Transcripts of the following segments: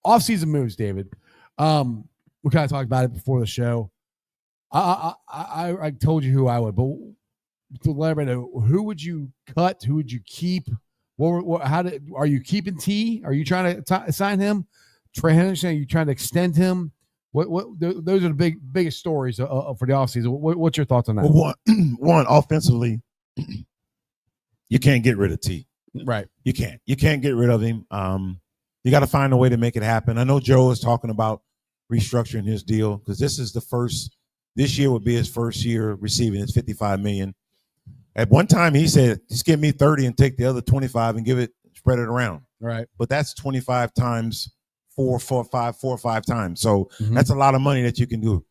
Off-season moves, David. We kind of talked about it before the show. I told you who I would, but to let everybody know, who would you cut? Who would you keep? Are you keeping T? Are you trying to sign him? Trey Henderson, are you trying to extend him? Those are the biggest stories for the offseason. What's your thoughts on that? Well, one offensively, you can't get rid of T. Right. You can't get rid of him. You got to find a way to make it happen. I know Joe is talking about restructuring his deal because this year would be his first year receiving his $55 million. At one time, he said, just give me 30 and take the other 25 and spread it around. Right. But that's 25 times four or five times. So that's a lot of money that you can do.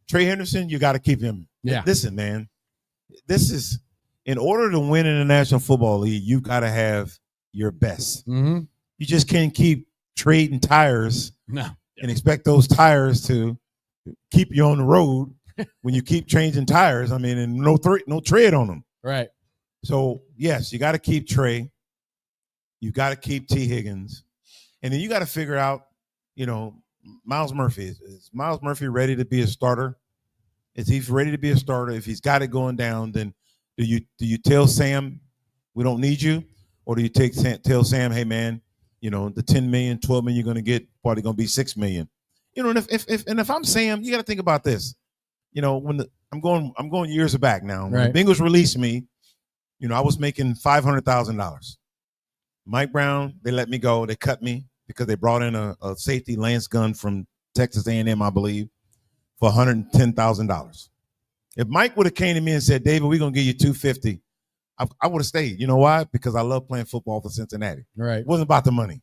Trey Henderson, you got to keep him. Yeah. Listen, man, this is in order to win in the National Football League, you've got to have your best. Mm-hmm. You just can't keep trading tires and expect those tires to keep you on the road when you keep changing tires. I mean, and no tread on them. Right. So, yes, you got to keep Trey. You got to keep T. Higgins. And then you got to figure out, Miles Murphy. Is Miles Murphy ready to be a starter? Is he ready to be a starter? If he's got it going down, then do you tell Sam we don't need you? Or do you tell Sam, hey, man, the $10 million, $12 million you're going to get, probably going to be $6 million. And if I'm Sam, you got to think about this. When I'm going years back now. When the Bengals released me, I was making $500,000. Mike Brown, they let me go. They cut me because they brought in a safety, Lance Gunn from Texas A&M, I believe, for $110,000. If Mike would have came to me and said, David, we're going to give you $250,000, I would have stayed. You know why? Because I love playing football for Cincinnati. Right. It wasn't about the money.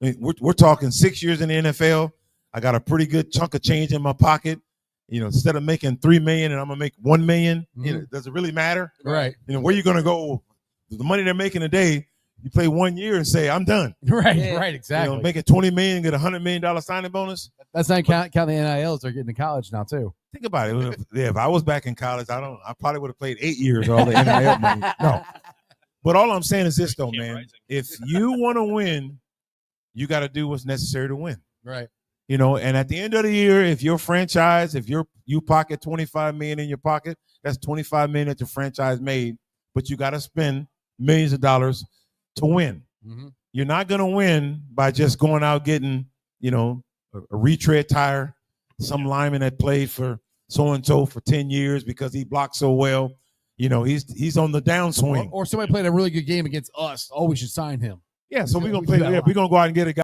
I mean, we're talking 6 years in the NFL. I got a pretty good chunk of change in my pocket. Instead of making $3 million and I'm gonna make $1 million, does it really matter? Right. Where you gonna go? The money they're making today, you play 1 year and say, I'm done. Right, yeah. Right, exactly. Making $20 million, get a $100 million signing bonus. That's not count the NILs they're getting to college now too. Think about it. If I was back in college, I probably would have played 8 years all the NIL money. No. But all I'm saying is this though, man. If you want to win, you got to do what's necessary to win. Right. And at the end of the year, if your franchise, if you pocket $25 million in your pocket, that's $25 million that your franchise made, but you got to spend millions of dollars to win. Mm-hmm. You're not going to win by just going out getting, a retread tire, some lineman that played for so-and-so for 10 years because he blocked so well. He's on the downswing. Or somebody played a really good game against us. Oh, we should sign him. Yeah, so we're going to play. We're going to go out and get a guy.